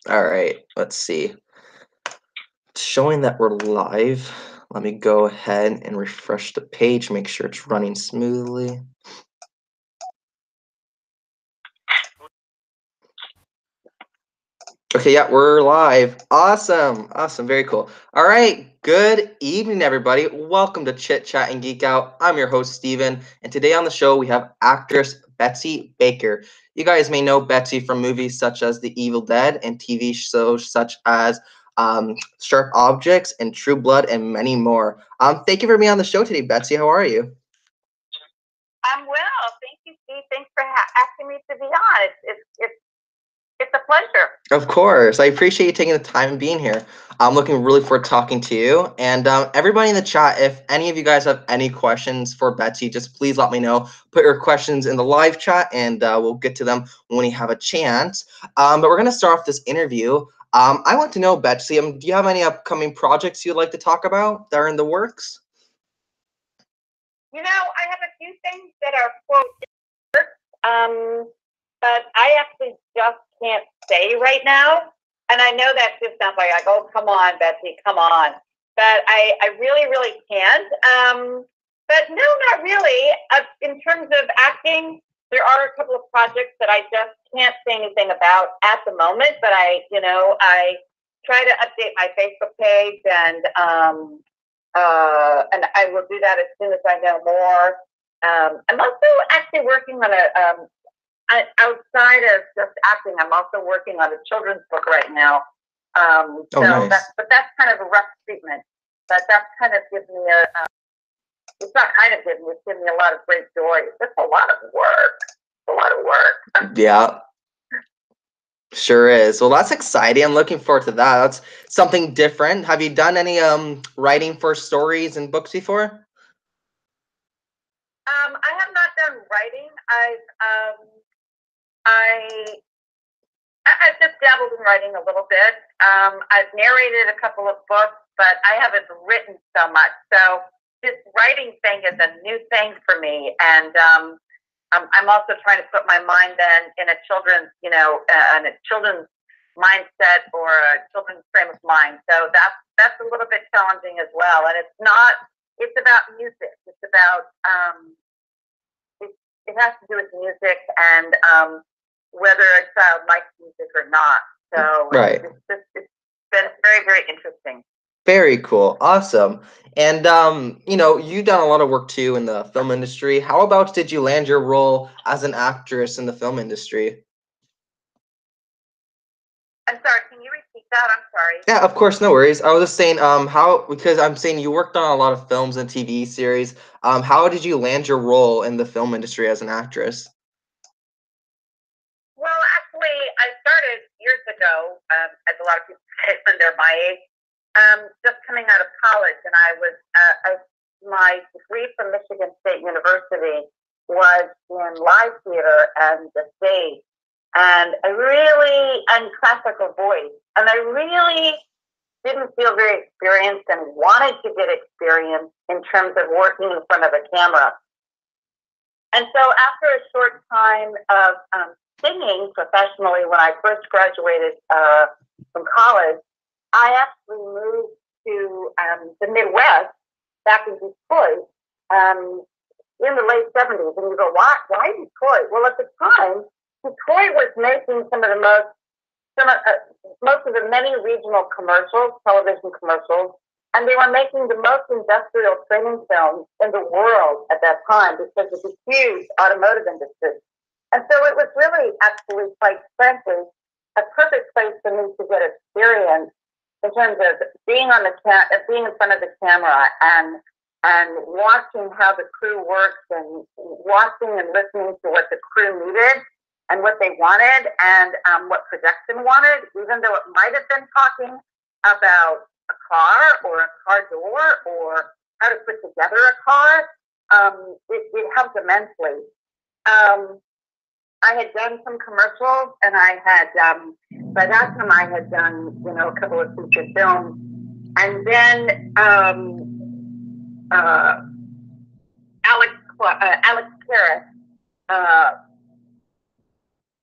All right, let's see. It's showing that we're live. Let me go ahead and refresh the page, make sure it's running smoothly. Okay, yeah, we're live. Awesome. Awesome. Very cool. All right. Good evening, everybody. Welcome to Chit Chat and Geek Out. I'm your host, Steven. And today on the show, we have actress Betsy Baker. You guys may know Betsy from movies such as The Evil Dead and TV shows such as Sharp Objects and True Blood and many more. Thank you for being on the show today, Betsy. How are you? I'm well. Thank you, Steve. Thanks for asking me to be on. It's a pleasure. Of course. I appreciate you taking the time and being here. I'm looking really forward to talking to you. And everybody in the chat, if any of you guys have any questions for Betsy, just please let me know. Put your questions in the live chat and we'll get to them when we have a chance. But we're going to start off this interview. I want to know, Betsy, do you have any upcoming projects you'd like to talk about that are in the works? I have a few things that are quote, but I actually just can't say right now. And I know that just sounds like oh, come on, Betsy, come on. But I really, really can't. But no, not really. In terms of acting, there are a couple of projects that I just can't say anything about at the moment. But I try to update my Facebook page and I will do that as soon as I know more. I'm also actually working on outside of just acting. I'm also working on a children's book right now. Nice. That's kind of a rough treatment. But that's kind of gives me it's not kind of giving me, it's giving me a lot of great joy. It's just a lot of work. A lot of work. Yeah. Sure is. Well, that's exciting. I'm looking forward to that. That's something different. Have you done any writing for stories and books before? I have not done writing. I've just dabbled in writing a little bit. I've narrated a couple of books, but I haven't written so much. So this writing thing is a new thing for me, and I'm also trying to put my mind then in a children's, in a children's mindset or a children's frame of mind. So that's a little bit challenging as well. And it's not. It's about music. It's about it has to do with music and whether a child likes music or not. So right. It's been very, very interesting. Very cool. Awesome. And, you've done a lot of work too in the film industry. How about did you land your role as an actress in the film industry? I'm sorry, can you repeat that? I'm sorry. Yeah, of course, no worries. I was just saying, because I'm saying you worked on a lot of films and TV series. How did you land your role in the film industry as an actress? Well, actually, I started years ago, as a lot of people say when they're my age, just coming out of college, and my degree from Michigan State University was in live theater and the stage, and classical voice, and I really didn't feel very experienced and wanted to get experience in terms of working in front of a camera. And so after a short time of singing professionally when I first graduated from college, I actually moved to the Midwest back in Detroit in the late 70s. And you go, why Detroit? Well, at the time, Detroit was making most of the many regional commercials, television commercials, and they were making the most industrial training films in the world at that time because of the huge automotive industry. And so it was really, actually, quite frankly, a perfect place for me to get experience in terms of being being in front of the camera and watching how the crew works and watching and listening to what the crew needed and what they wanted and what production wanted, even though it might have been talking about a car or a car door or how to put together a car. It helped immensely. I had done some commercials, and I had by that time I had done a couple of feature films, and then Alex Karras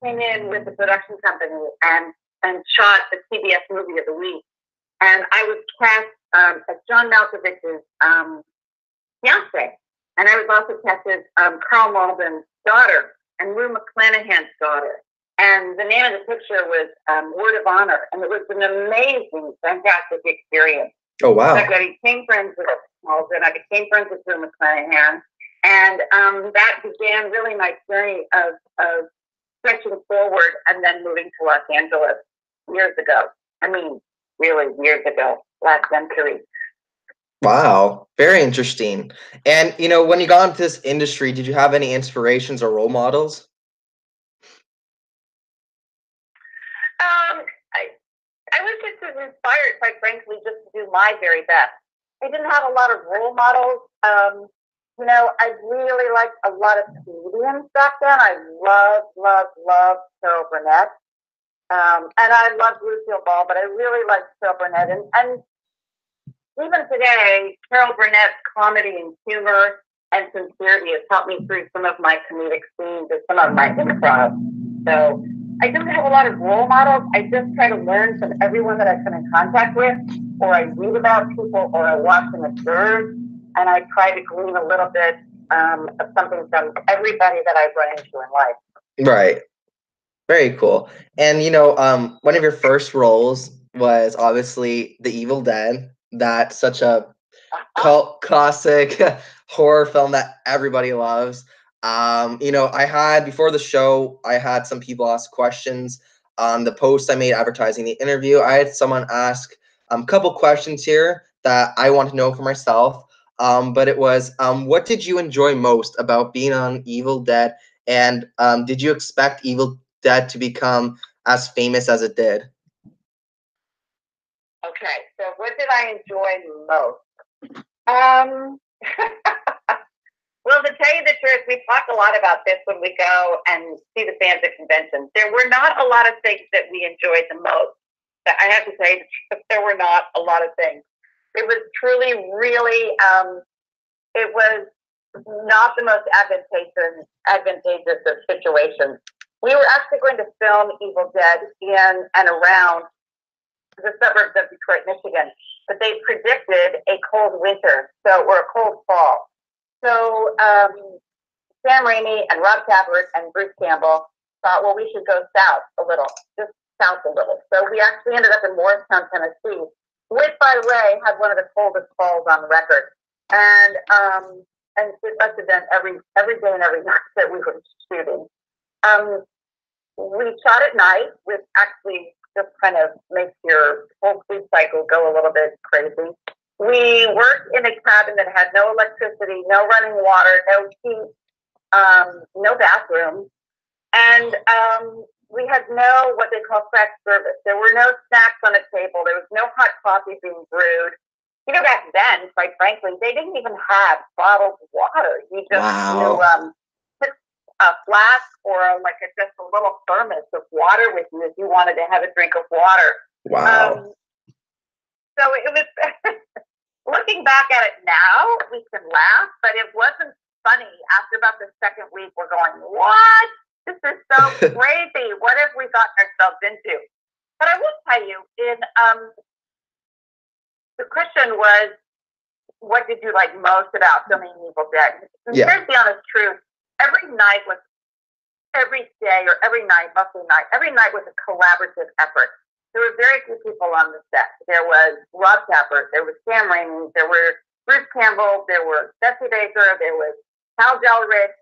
came in with the production company, and and shot the CBS movie of the week. And I was cast as John Malkovich's fiance. And I was also cast as Carl Malden's daughter and Rue McClanahan's daughter. And the name of the picture was Word of Honor. And it was an amazing, fantastic experience. Oh, wow. So I became friends with Malden. I became friends with Rue McClanahan. And that began really my journey of stretching forward and then moving to Los Angeles years ago. I mean, really years ago, last century. Wow, very interesting. And, when you got into this industry, did you have any inspirations or role models? I was just as inspired, quite frankly, just to do my very best. I didn't have a lot of role models. I really liked a lot of comedians back then. I loved Carol Burnett. And I loved Lucille Ball, but I really liked Carol Burnett. And even today, Carol Burnett's comedy and humor and sincerity has helped me through some of my comedic scenes and some of my improv. So I don't have a lot of role models. I just try to learn from everyone that I come in contact with, or I read about people, or I watch and observe, and I try to glean a little bit of something from everybody that I've run into in life. Right. Very cool. And, one of your first roles was obviously The Evil Dead. That's such a cult classic horror film that everybody loves. Before the show, I had some people ask questions on the post I made advertising the interview. I had someone ask a couple questions here that I want to know for myself. But it was, what did you enjoy most about being on Evil Dead? And did you expect Evil Dead to become as famous as it did? Okay, so what did I enjoy most? Well, to tell you the truth, we talk a lot about this when we go and see the fans at conventions. There were not a lot of things that we enjoyed the most. I have to say, there were not a lot of things. It was truly, really, it was not the most advantageous of situations. We were actually going to film Evil Dead in and around the suburbs of Detroit, Michigan, but they predicted a cold winter, or a cold fall. So Sam Raimi and Rob Tapert and Bruce Campbell thought, well, we should go south a little, just south a little. So we actually ended up in Morristown, Tennessee, which, by the way, had one of the coldest falls on record. And it must have been every day and every night that we were shooting. We shot at night, which actually just kind of makes your whole sleep cycle go a little bit crazy. We worked in a cabin that had no electricity, no running water, no heat, no bathroom. And we had no, what they call craft service. There were no snacks on the table. There was no hot coffee being brewed. Back then, quite frankly, they didn't even have bottled water. You just took a flask or just a little thermos of water with you if you wanted to have a drink of water. Wow. So it was, looking back at it now, we can laugh, but it wasn't funny. After about the second week, we're going, what? This is so crazy. What have we gotten ourselves into? But I will tell you, the question was, what did you like most about filming Evil Dead? And here's the honest truth. Every night, mostly night, every night was a collaborative effort. There were very few people on the set. There was Rob Tapert, there was Sam Raimi, there were Bruce Campbell, there was Betsy Baker, there was Hal Delrich,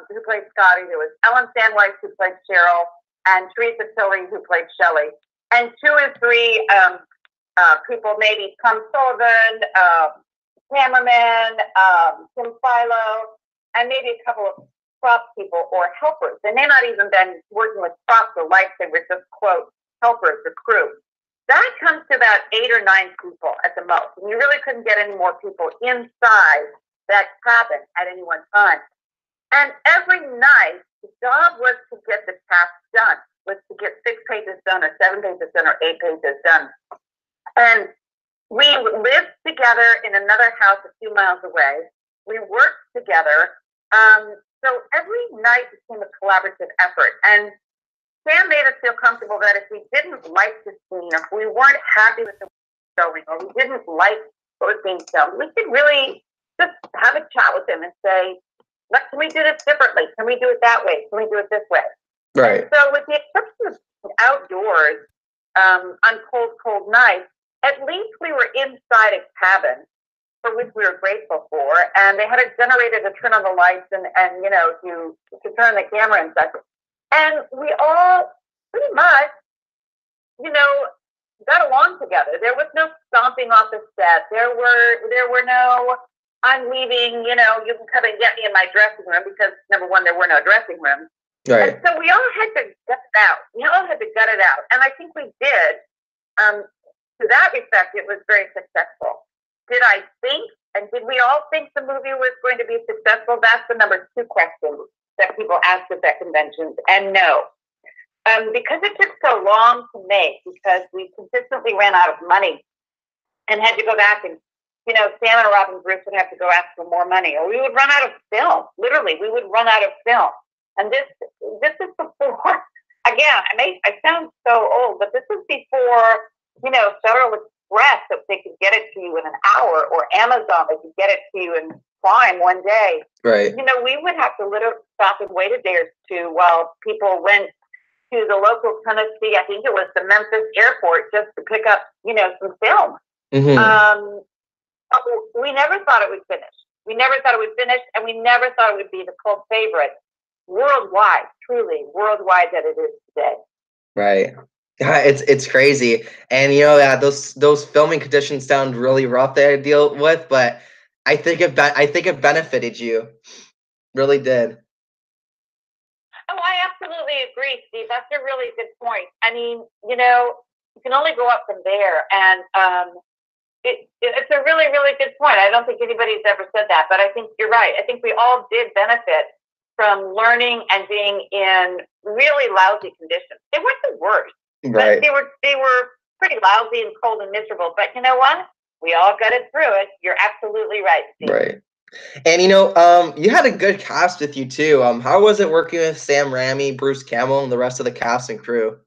who played Scotty, there was Ellen Sandweiss, who played Cheryl, and Teresa Tilley, who played Shelley. And 2 or 3 people, maybe Tom Sullivan, cameraman, Tim Philo, and maybe a couple of prop people or helpers. They may not even been working with props or lights. They were just, quote, helpers or crew. That comes to about 8 or 9 people at the most. And you really couldn't get any more people inside that cabin at any one time. And every night, the job was to get the task done, was to get 6 pages done or 7 pages done or 8 pages done. And we lived together in another house a few miles away. We worked together. So every night became a collaborative effort. And Sam made us feel comfortable that if we didn't like the scene, or if we weren't happy with the filming, or we didn't like what was being filmed, we could really just have a chat with him and say, can we do this differently? Can we do it that way? Can we do it this way? Right. And so with the exception of outdoors on cold, cold nights, at least we were inside a cabin, for which we were grateful for. And they had a generator to turn on the lights and to turn the camera and such. And we all pretty much, got along together. There was no stomping off the set. There were no, I'm leaving, you can come and get me in my dressing room, because number one, there were no dressing rooms. Right. And so we all had to gut it out. We all had to gut it out. And I think we did. To that respect, it was very successful. Did I think, and did we all think the movie was going to be successful? That's the number 2 question that people ask at that conventions. And no. Because it took so long to make, because we consistently ran out of money and had to go back and, Sam and Rob and Bruce would have to go ask for more money, or we would run out of film. Literally, we would run out of film. And this is before, again, I sound so old, but this is before, Federal Express, that they could get it to you in an hour, or Amazon, they could get it to you in Prime one day. Right. We would have to literally stop and wait a day or two while people went to the local Tennessee, I think it was the Memphis airport, just to pick up, some film. Mm-hmm. We never thought it would finish. We never thought it would finish, and we never thought it would be the cult favorite worldwide, truly worldwide, that it is today. Right. It's crazy. And those filming conditions sound really rough there to deal with, but I think it benefited you. Really did. Oh, I absolutely agree, Steve. That's a really good point. I mean, you can only go up from there. And it's a really, really good point. I don't think anybody's ever said that, but I think you're right. I think we all did benefit from learning and being in really lousy conditions. They weren't the worst, right? But they were pretty lousy and cold and miserable. But you know what? We all got it through it. You're absolutely right, Steve. Right. And you had a good cast with you too. How was it working with Sam Raimi, Bruce Campbell, and the rest of the cast and crew?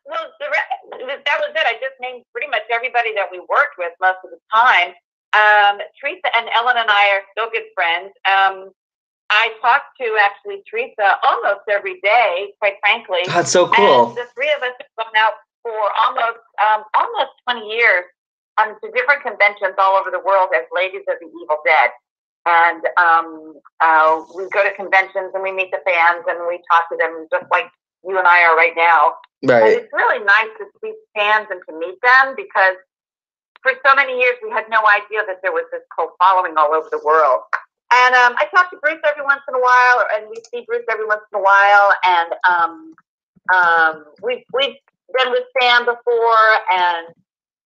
Well, that was it. I just named pretty much everybody that we worked with most of the time. Teresa and Ellen and I are still good friends. I talk to actually Teresa almost every day, quite frankly. That's so cool. And the 3 of us have gone out for almost 20 years to different conventions all over the world as Ladies of the Evil Dead. And we go to conventions and we meet the fans and we talk to them just like you and I are right now. Right. And it's really nice to see fans and to meet them, because for so many years we had no idea that there was this cult following all over the world. And I talk to Bruce every once in a while, and we see Bruce every once in a while. And we've been with Sam before, and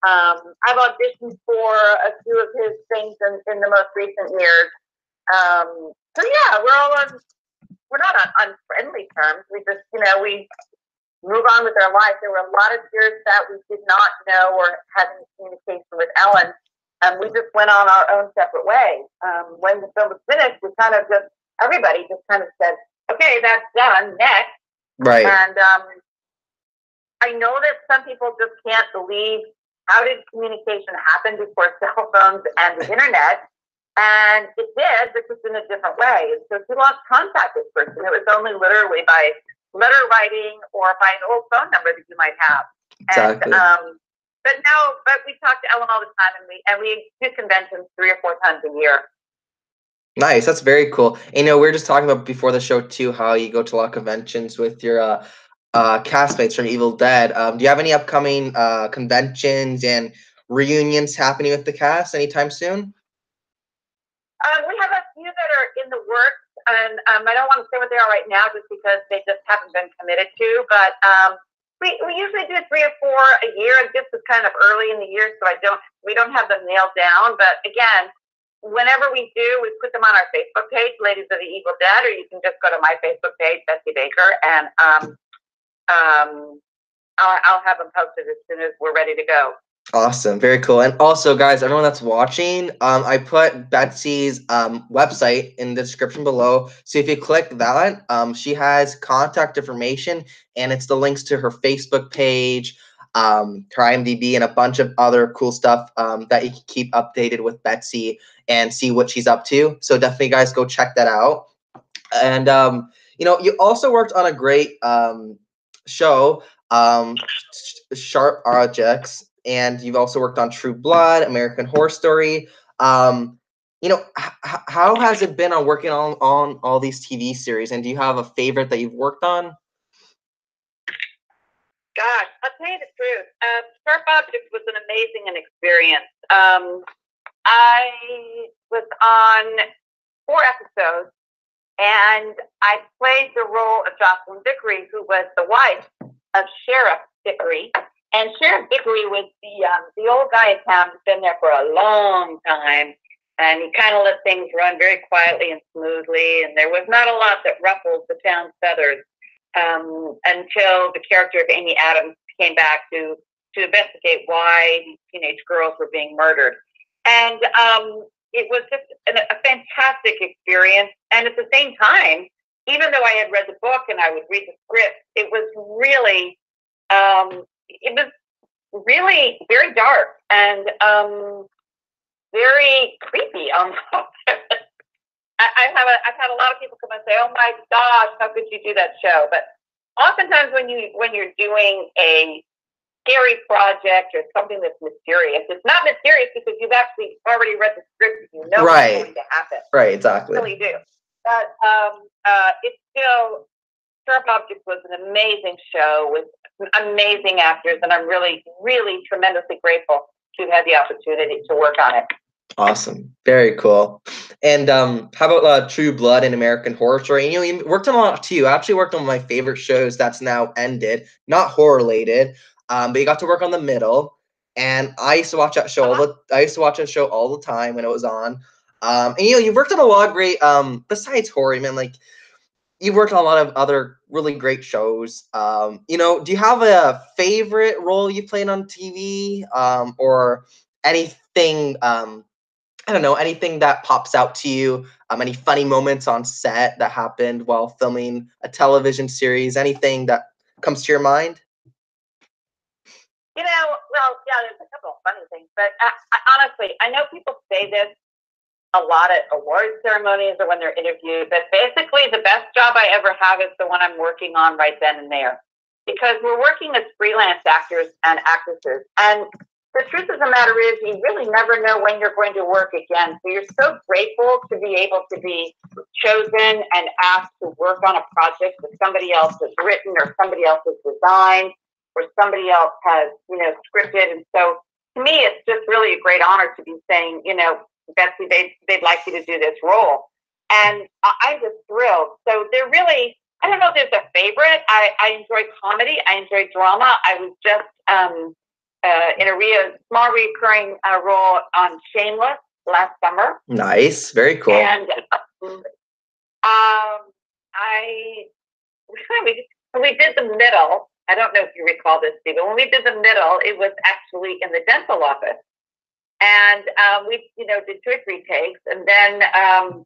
I've auditioned for a few of his things in the most recent years. So yeah, we're not on unfriendly terms. We just, we move on with our lives. There were a lot of years that we did not know or had any communication with Ellen. We just went on our own separate way. When the film was finished, everybody just kind of said, okay, that's done, next. Right. And I know that some people just can't believe, how did communication happen before cell phones and the internet? And it did, but just in a different way. And so if you lost contact with this person, it was only literally by letter writing or by an old phone number that you might have. Exactly. And, but we talk to Ellen all the time, and we do conventions 3 or 4 times a year. Nice, that's very cool. We were just talking about before the show too, how you go to a lot of conventions with your castmates from Evil Dead. Do you have any upcoming conventions and reunions happening with the cast anytime soon? We have a few that are in the works, and I don't want to say what they are right now, just because they just haven't been committed to. But we usually do 3 or 4 a year. And this is kind of early in the year, so we don't have them nailed down. But again, whenever we do, we put them on our Facebook page, Ladies of the Evil Dead, or you can just go to my Facebook page, Betsy Baker, and I'll have them posted as soon as we're ready to go. Awesome, very cool. And also, guys, everyone that's watching, I put Betsy's website in the description below. So if you click that, she has contact information, and it's the links to her Facebook page, her IMDb, and a bunch of other cool stuff that you can keep updated with Betsy and see what she's up to. So definitely, guys, go check that out. And you also worked on a great show, Sharp Objects, and you've also worked on True Blood, American Horror Story. How has it been on working on all these TV series? And do you have a favorite that you've worked on? Gosh, I'll tell you the truth. Sharp Objects was an amazing experience. I was on 4 episodes, and I played the role of Jocelyn Vickery, who was the wife of Sheriff Vickery. And Sheriff Vickery was the old guy in town who's been there for a long time, and he kind of let things run very quietly and smoothly, and there was not a lot that ruffled the town's feathers until the character of Amy Adams came back to investigate why these teenage girls were being murdered. And it was just a fantastic experience. And at the same time, even though I had read the book and I would read the script, it was really very dark and very creepy almost. I've had a lot of people come and say, "Oh my gosh, how could you do that show?" But oftentimes when you're doing a scary project or something that's mysterious, it's not mysterious because you've actually already read the script and you know what's going to happen. Right, exactly. You really do. But it's still, Sharp Objects was an amazing show with amazing actors, and I'm really, really tremendously grateful to have had the opportunity to work on it. Awesome. Very cool. And how about True Blood and American Horror Story? You worked on a lot too. I actually worked on my favorite shows that's now ended, not horror related, but you got to work on The Middle. And I used to watch that show all the time when it was on. And you've worked on a lot of great besides horror, man, like you've worked on a lot of other really great shows. Do you have a favorite role you played on TV, or anything I don't know, anything that pops out to you, any funny moments on set that happened while filming a television series, anything that comes to your mind? Well, yeah, there's a couple of funny things, but honestly, I know people say this a lot at award ceremonies or when they're interviewed, but basically the best job I ever have is the one I'm working on right then and there, because we're working as freelance actors and actresses, and the truth of the matter is you really never know when you're going to work again. So you're so grateful to be able to be chosen and asked to work on a project that somebody else has written or somebody else has designed or somebody else has, scripted. And so to me, it's just really a great honor to be saying, Betsy, they'd like you to do this role. And I'm just thrilled. So they're really, I don't know if there's a favorite. I enjoy comedy. I enjoy drama. I was just, in a small recurring role on Shameless last summer. Nice, very cool. And we did The Middle. I don't know if you recall this, Steve, but when we did The Middle, it was actually in the dental office. And we, did 2 or 3 takes, and then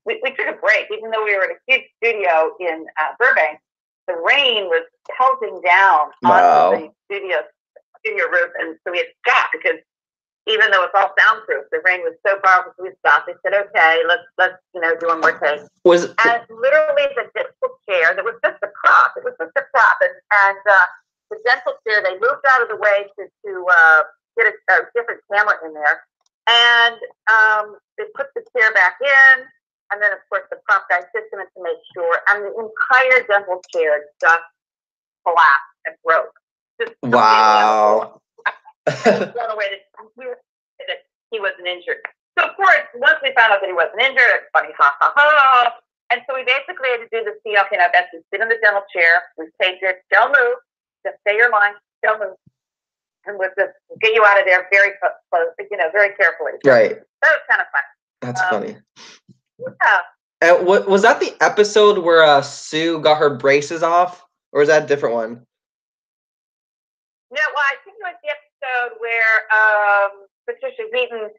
we took a break, even though we were in a huge studio in Burbank. The rain was pelting down onto the studio roof, and so we had to stop because even though it's all soundproof, the rain was so powerful. So we stopped. They said, "Okay, let's do one more take." And literally the dental chair that was just a prop. It was just a prop, and the dental chair, they moved out of the way to get a different camera in there, and they put the chair back in, and then of course the prop guy sits in it to make sure, and the entire dental chair just collapsed and broke. Wow. Blown away that he wasn't injured. So of course, once we found out that he wasn't injured, it's funny, ha ha ha. And so we basically had to do the scene. Okay, now Betsy, sit in the dental chair. We taped it. Don't move. Just stay your line. Don't move. And we'll just get you out of there very close, very carefully. Right. That was kind of fun. That's funny. Yeah. And was that the episode where Sue got her braces off, or was that a different one? No, well, I think it was the episode where Patricia Wheaton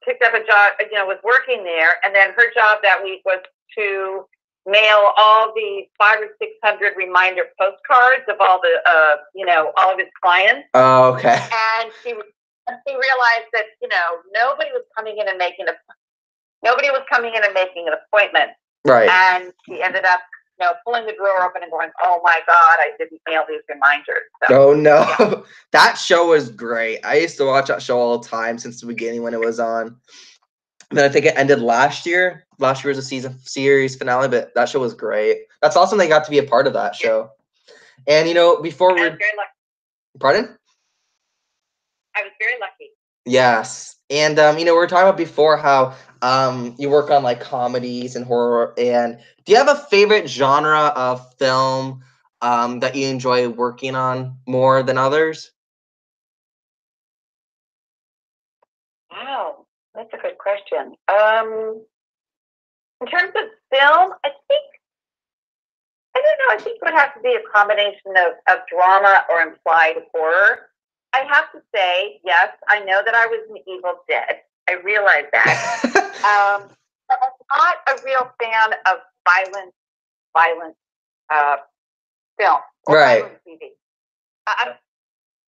picked up a job, was working there, and then her job that week was to mail all the 500 or 600 reminder postcards of all the, all of his clients. Oh, okay. And she realized that nobody was coming in and making an appointment. Right. And she ended up, pulling the drawer open and going, "Oh my God, I didn't mail these reminders." So, oh no, yeah. That show was great. I used to watch that show all the time since the beginning when it was on. And then I think it ended last year. Last year was a series finale, but that show was great. That's awesome they got to be a part of that show. And before we're pardon? I was very lucky. Yes. And we were talking about before how you work on like comedies and horror, and do you have a favorite genre of film that you enjoy working on more than others? Wow, that's a good question. In terms of film, I don't know, I think it would have to be a combination of drama or implied horror. I have to say, yes, I know that I was an Evil Dead. I realize that. But I'm not a real fan of violent film or violent TV. I'm not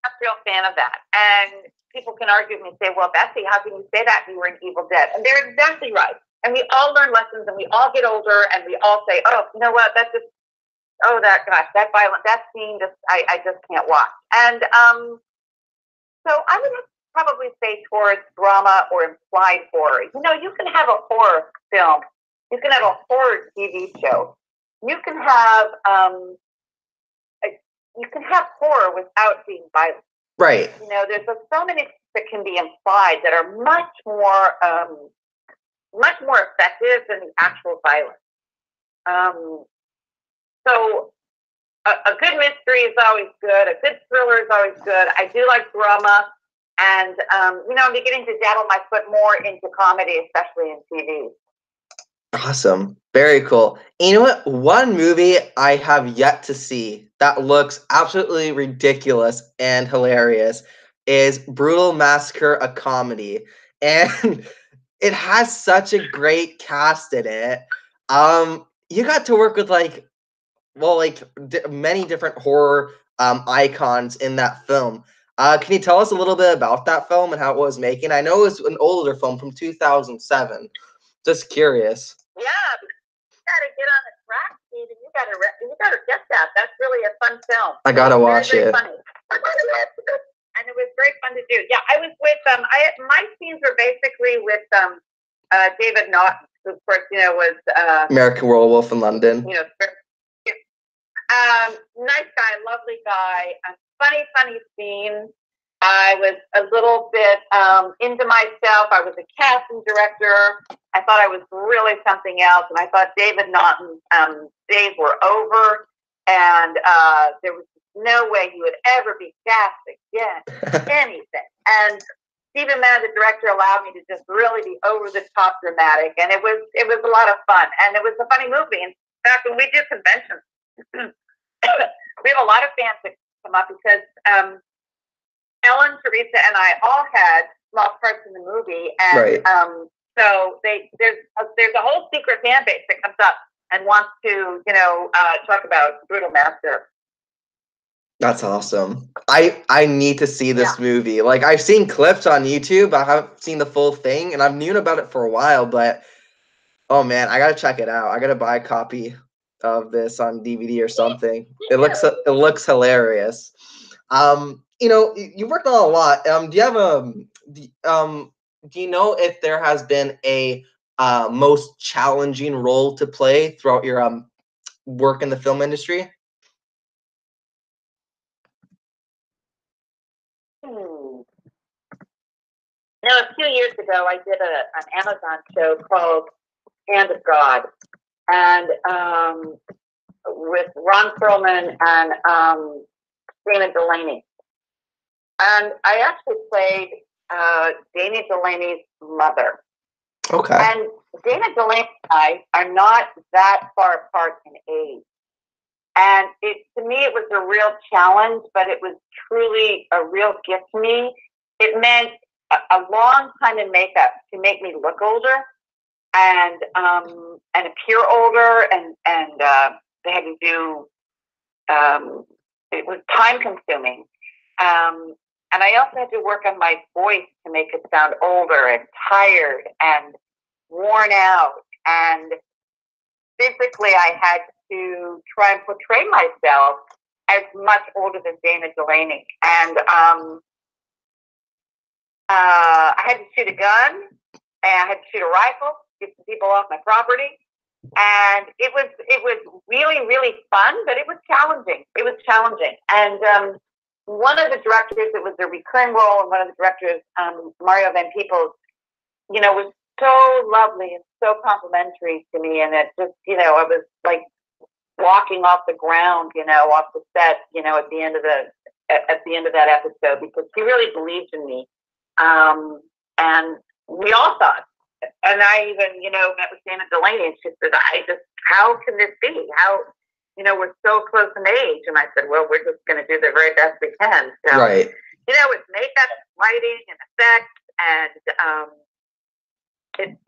a real fan of that. And people can argue with me and say, "Well, Betsy, how can you say that? You were in Evil Dead." And they're exactly right. And we all learn lessons, and we all get older, and we all say, "Oh, you know what? That violent, that scene, I just can't watch." And so I would probably say towards drama or implied horror. You can have a horror film. You can have a horror TV show. You can have horror without being violent. Right. There's so many that can be implied that are much more effective than the actual violence. So a good mystery is always good. A good thriller is always good. I do like drama, and I'm beginning to dabble my foot more into comedy, especially in TV. Awesome. Very cool. And you know what? One movie I have yet to see that looks absolutely ridiculous and hilarious is Brutal Massacre, a comedy. And it has such a great cast in it. You got to work with many different horror icons in that film. Can you tell us a little bit about that film and how it was making? I know it's an older film from 2007. Just curious. Yeah, you gotta get on the track, Steve, and you gotta get that. That's really a fun film. I gotta watch it. Funny. And it was very fun to do. Yeah, I was with my scenes were basically with David Naughton, who of course was American Werewolf in London. Nice guy, lovely guy. Funny scene. I was a little bit into myself. I was a casting director. I thought I was really something else, and I thought David Naughton's days were over, and there was no way he would ever be cast again. Anything. And Stephen Mann, the director, allowed me to just really be over the top dramatic, and it was a lot of fun, and it was a funny movie. In fact, when we do conventions, we have a lot of fans that come up because Ellen, Teresa, and I all had small parts in the movie, and right. So there's a whole secret fan base that comes up and wants to talk about Brutal Massacre. That's awesome. I need to see this movie. Like, I've seen clips on YouTube. I haven't seen the full thing, and I've known about it for a while, but oh man, I gotta check it out. I gotta buy a copy of this on DVD or something. It looks hilarious. You worked on a lot. Do you have do you know if there has been a most challenging role to play throughout your work in the film industry? A few years ago, I did an Amazon show called Hand of God, and with Ron Perlman and Dana Delaney. And I actually played Dana Delaney's mother. Okay. And Dana Delaney and I are not that far apart in age. And to me, it was a real challenge, but it was truly a real gift to me. It meant a long time in makeup to make me look older and appear older, and they had to do. It was time consuming, and I also had to work on my voice to make it sound older and tired and worn out. And physically, I had to try and portray myself as much older than Dana Delaney. And I had to shoot a gun, and I had to shoot a rifle, get some people off my property. And it was really, really fun, but it was challenging. And one of the directors, it was a recurring role, and one of the directors, Mario Van Peebles, was so lovely and so complimentary to me. And it just, I was like walking off the ground, off the set, at the end of that episode, because he really believed in me. And we all thought. And I even, met with Dana Delaney, and she said, how can this be? How, we're so close in age. And I said, well, we're just going to do the very best we can. So, right. With makeup, lighting, and effects, and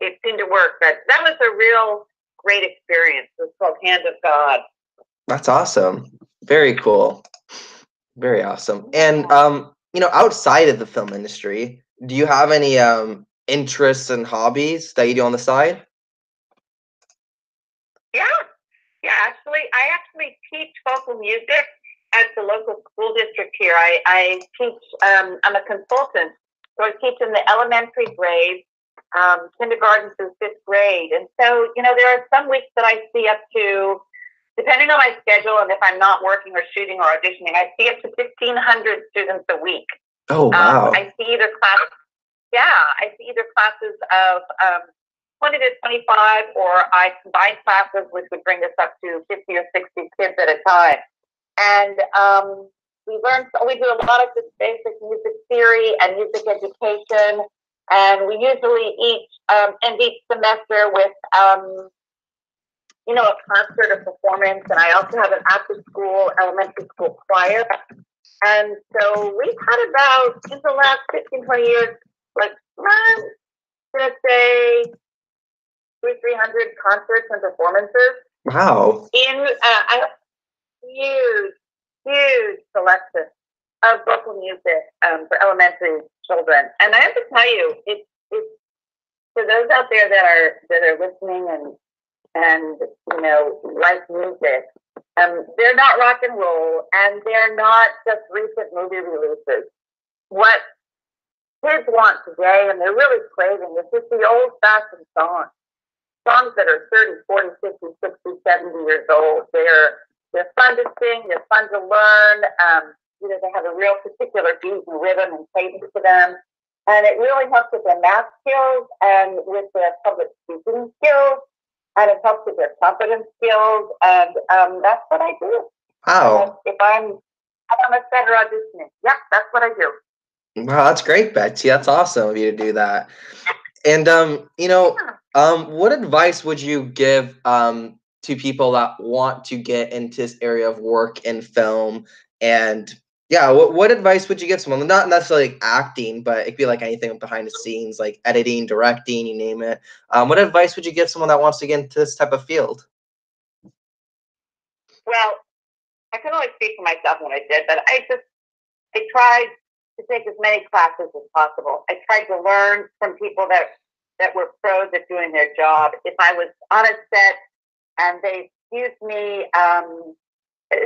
it seemed to work. But that was a real great experience. It was called Hand of God. That's awesome. Very cool. Very awesome. And, outside of the film industry, do you have any interests and hobbies that you do on the side? Yeah. I actually teach vocal music at the local school district here. I teach. I'm a consultant, so I teach in the elementary grade, kindergarten through 5th grade. And so, there are some weeks that I see up to, depending on my schedule and if I'm not working or shooting or auditioning, I see up to 1,500 students a week. Oh wow! I see either classes of 20 to 25, or I combine classes, which would bring us up to 50 or 60 kids at a time. And we do a lot of just basic music theory and music education. And we usually end each semester with, a concert or performance. And I also have an after-school elementary school choir. And so we've had about, in the last 15, 20 years, like, I'm going to say 300 concerts and performances. Wow. I have huge selection of vocal music for elementary children. And I have to tell you, it's for those out there that are listening and like music. They're not rock and roll, and they're not just recent movie releases. What kids want today, and they're really craving, is just the old-fashioned songs that are 30, 40, 50, 60, 70 years old. They're fun to sing, they're fun to learn. They have a real particular beat and rhythm and cadence to them. And it really helps with their math skills and with their public speaking skills. And it helps with their confidence skills. And that's what I do. Wow. If I'm a set or auditioning, yeah, that's what I do. Wow, that's great, Betsy. That's awesome of you to do that. And what advice would you give to people that want to get into this area of work in film? And what advice would you give someone? Not necessarily like acting, but it could be like anything behind the scenes, like editing, directing, you name it. What advice would you give someone that wants to get into this type of field? Well, I can only speak for myself when I did, but I tried to take as many classes as possible. I tried to learn from people that were pros at doing their job. If I was on a set and they excused me,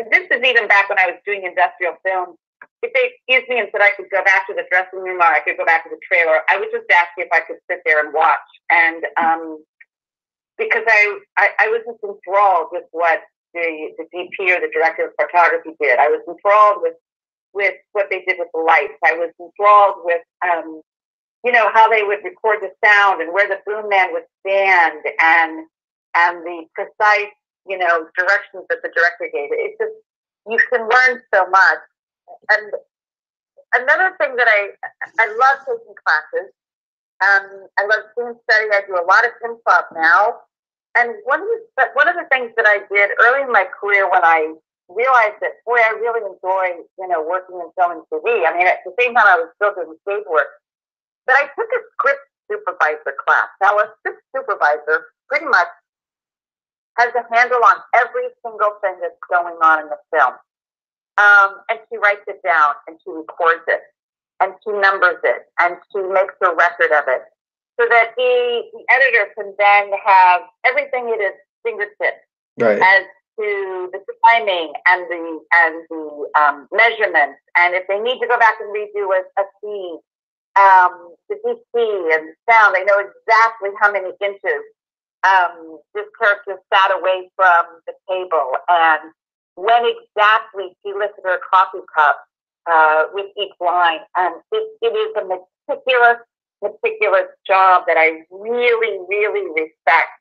this is even back when I was doing industrial films. If they excused me and said I could go back to the dressing room or I could go back to the trailer, I would just ask if I could sit there and watch. And because I was just enthralled with what the DP or the director of photography did. I was enthralled with what they did with the lights. I was enthralled with how they would record the sound and where the boom man would stand and the precise, directions that the director gave. It's just, you can learn so much. And another thing that I love taking classes. I love scene study. I do a lot of improv now. And one of the things that I did early in my career when I realized that, boy, I really enjoy, working in film and TV. I mean, at the same time, I was still doing stage work. But I took a script supervisor class. Now, a script supervisor pretty much has a handle on every single thing that's going on in the film. And she writes it down, and she records it, and she numbers it, and she makes a record of it, so that the editor can then have everything at his fingertips, Right. as to the timing and the measurements, and if they need to go back and redo a scene, the DC and the sound, they know exactly how many inches this character sat away from the table, and when exactly she lifted her coffee cup with each line. And it is a meticulous job that I really, really respect.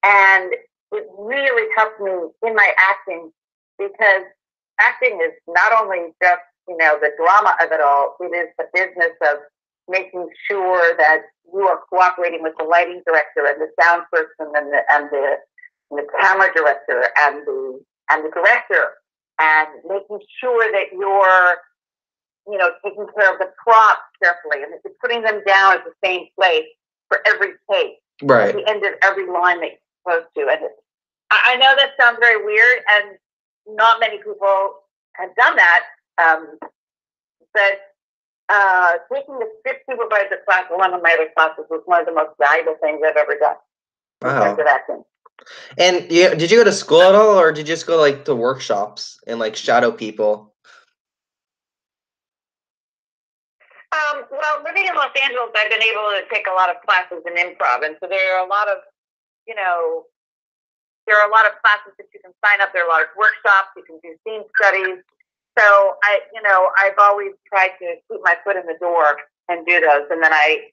And it really helped me in my acting, because acting is not only just, the drama of it all, it is the business of making sure that you are cooperating with the lighting director and the sound person and the camera director and the director, and making sure that you're, taking care of the props carefully, and you're putting them down at the same place for every take, Right. at the end of every line that you're supposed to. And I know that sounds very weird, and not many people have done that, but taking the script supervisor class, one of my other classes, was one of the most valuable things I've ever done in terms of acting. And did you go to school at all, or did you just go to workshops and shadow people? Well, living in Los Angeles, I've been able to take a lot of classes in improv, and so there are a lot of classes that you can sign up. There are a lot of workshops. You can do scene studies. So I've always tried to keep my foot in the door and do those. And then I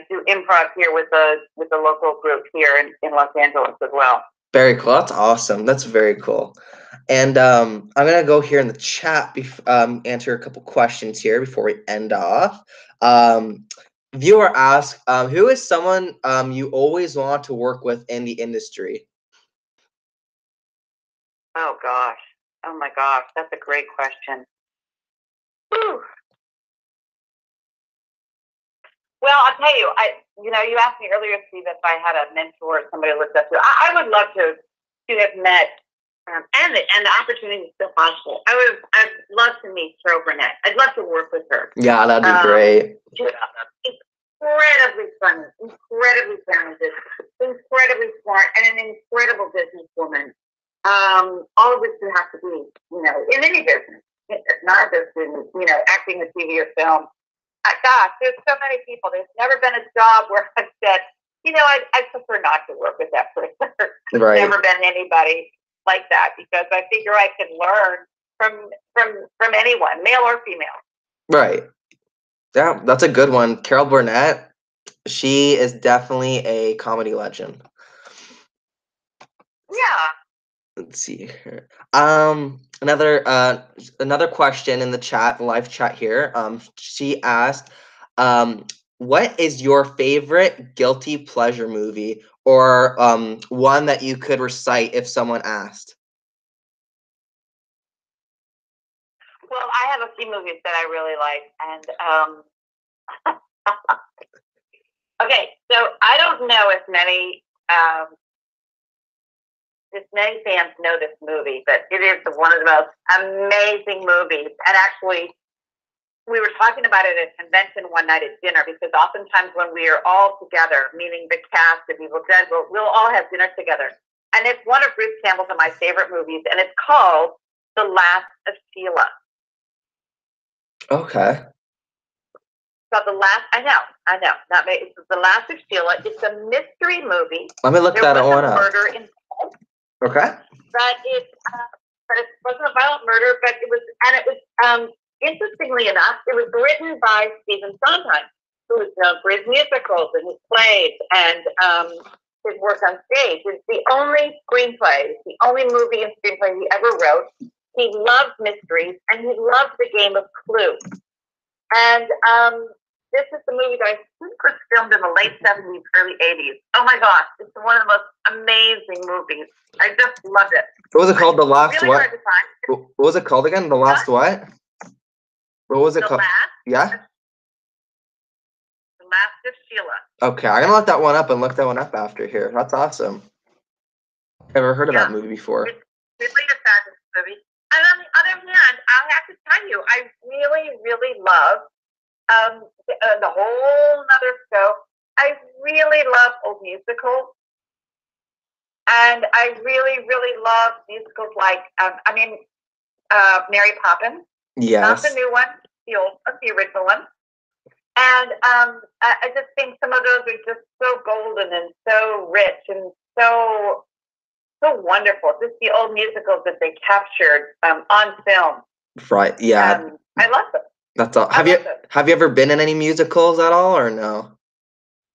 do improv here with the local group here in Los Angeles as well. Very cool. That's awesome. That's very cool. And I'm gonna go here in the chat, answer a couple questions here before we end off. Viewer asks, who is someone you always want to work with in the industry? Oh gosh. Oh my gosh, that's a great question. Whew. Well, I'll tell you, you asked me earlier, Steve, if I had a mentor or somebody I looked up to. I would love to have met, and the opportunity is still possible. I'd love to meet Cheryl Burnett. I'd love to work with her. Yeah, that'd be great. She's incredibly funny, incredibly talented, incredibly smart, and an incredible businesswoman. All of which you have to be, in any business, not just in, acting with TV or film. Gosh, there's so many people. There's never been a job where I've said, I prefer not to work with that person. Right. There's never been anybody like that, because I figure I can learn from anyone, male or female. Right. Yeah, that's a good one. Carol Burnett, she is definitely a comedy legend. Yeah. Let's see here. Another question in the chat, live chat here. She asked, what is your favorite guilty pleasure movie, or one that you could recite if someone asked? Well, I have a few movies that I really like, and okay, so I don't know if many fans know this movie, but it is one of the most amazing movies. And actually, we were talking about it at convention one night at dinner, because oftentimes when we are all together, meaning the cast of Evil Dead, we'll all have dinner together. And it's one of Bruce Campbell's of my favorite movies, and it's called The Last of Sheila. Okay. So I know. It's The Last of Sheila. It's a mystery movie. Let me look that one up. Murder involved. Okay. But it wasn't a violent murder, but it was, interestingly enough, it was written by Stephen Sondheim, who was known for his musicals and his plays and his work on stage. It's the only screenplay, the only movie and screenplay he ever wrote. He loved mysteries, and he loved the game of Clue. And this is the movie that I think was filmed in the late 70s, early 80s. Oh my gosh, it's one of the most amazing movies. I just loved it. What was it called? The Last really what? hard to find. What was it called again? The Last what? What was it called? Yeah? The Last of Sheila. Okay, I'm gonna look that one up and look that one up after here. That's awesome. Never heard of that movie before. It's really a fabulous movie. And on the other hand, I have to tell you, I really, really love the whole other scope. I really love old musicals. And I really, really love musicals like, Mary Poppins. Yes. Not the new one, the original one. And I just think some of those are just so golden and so rich and so wonderful. Just the old musicals that they captured on film. Right. Yeah. I love them. That's all. Have you ever been in any musicals at all, or no?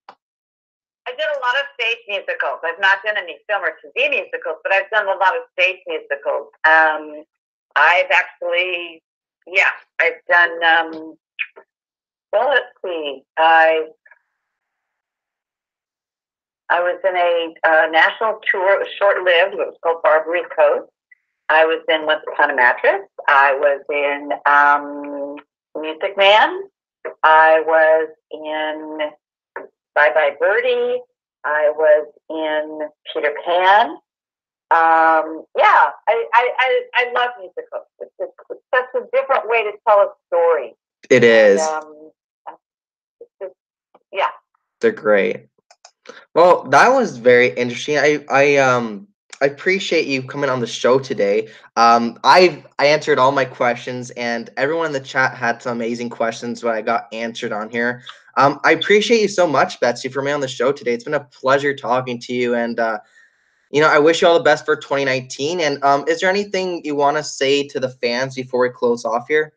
I did a lot of stage musicals. I've not done any film or TV musicals, but I've done a lot of stage musicals. I've actually, I've done. Well, let's see. I was in a national tour. It was short-lived. It was called Barbary Coast. I was in Once Upon a Mattress. I was in Music Man. I was in Bye Bye Birdie. I was in Peter Pan. I love musicals. It's such a different way to tell a story. It is. They're great. Well, that was very interesting. I appreciate you coming on the show today. I answered all my questions, and everyone in the chat had some amazing questions that I got answered on here. I appreciate you so much, Betsy, for being on the show today. It's been a pleasure talking to you, and I wish you all the best for 2019. And is there anything you want to say to the fans before we close off here?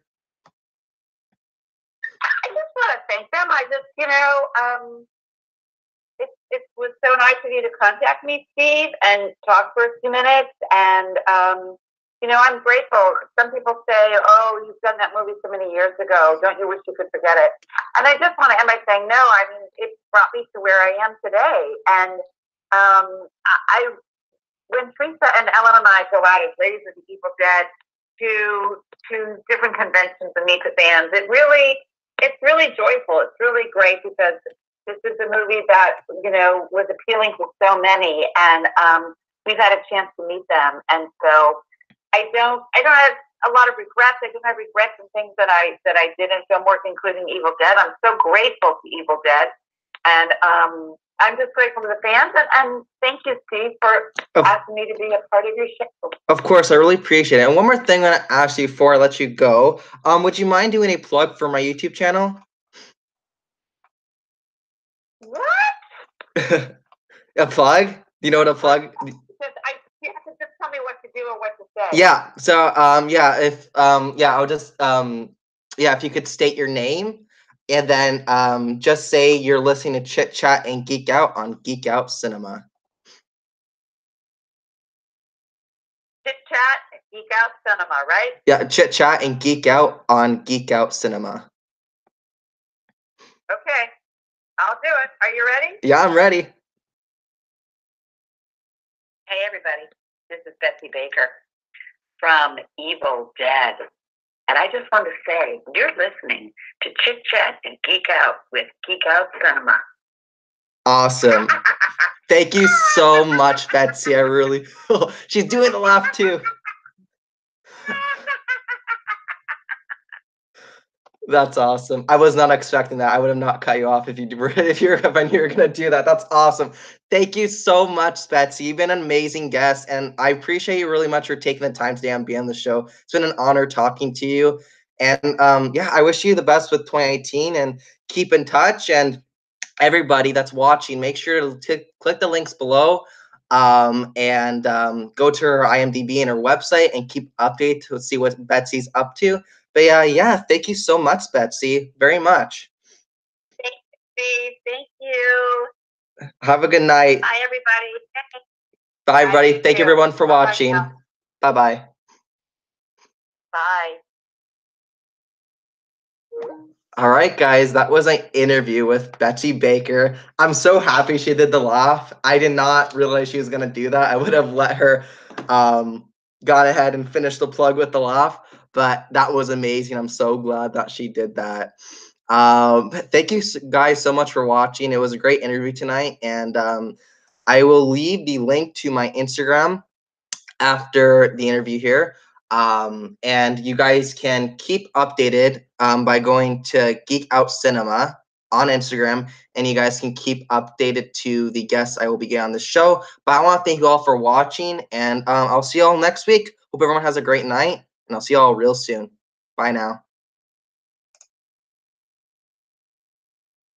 I just want to thank them. It was so nice of you to contact me, Steve, and talk for a few minutes. And, I'm grateful. Some people say, oh, you've done that movie so many years ago. Don't you wish you could forget it? And I just want to end by saying, no, it brought me to where I am today. And when Teresa and Ellen and I go out as Ladies of the Evil Dead to different conventions and meet the fans, it's really joyful. It's really great because this is a movie that, was appealing to so many, and we've had a chance to meet them. And so I don't have a lot of regrets. I don't have regrets in things that I did in film work, including Evil Dead. I'm so grateful to Evil Dead. And I'm just grateful to the fans. And thank you, Steve, for asking me to be a part of your show. Of course, I really appreciate it. And one more thing I'm going to ask you before I let you go. Would you mind doing a plug for my YouTube channel? What? A plug? Do you know what a plug? You have to just tell me what to do or what to say. Yeah. So I'll just if you could state your name and then just say you're listening to Chit Chat and Geek Out on Geek Out Cinema. Chit Chat and Geek Out Cinema, right? Yeah, Chit Chat and Geek Out on Geek Out Cinema. Okay. I'll do it. Are you ready? Yeah, I'm ready. Hey, everybody. This is Betsy Baker from Evil Dead. And I just want to say, you're listening to Chit Chat and Geek Out with Geek Out Cinema. Awesome. Thank you so much, Betsy. I really... She's doing the laugh, too. That's awesome. I was not expecting that. I would have not cut you off if you were going to do that. That's awesome. Thank you so much, Betsy. You've been an amazing guest, and I appreciate you really much for taking the time today and being on the show. It's been an honor talking to you. And I wish you the best with 2018 and keep in touch. And everybody that's watching, make sure to click the links below and go to her IMDb and her website and keep updated to see what Betsy's up to. But thank you so much, Betsy, very much. Thank you, Steve. Thank you. Have a good night. Bye, everybody. Bye, everybody. Thank you, everyone, for watching. Bye-bye. Bye. All right, guys, that was an interview with Betsy Baker. I'm so happy she did the laugh. I did not realize she was going to do that. I would have let her got ahead and finished the plug with the laugh, but that was amazing. I'm so glad that she did that. Thank you guys so much for watching. It was a great interview tonight, and I will leave the link to my Instagram after the interview here. And you guys can keep updated by going to Geek Out Cinema on Instagram, and you guys can keep updated to the guests I will be getting on the show. But I want to thank you all for watching, and I'll see you all next week. Hope everyone has a great night, and I'll see you all real soon. Bye now.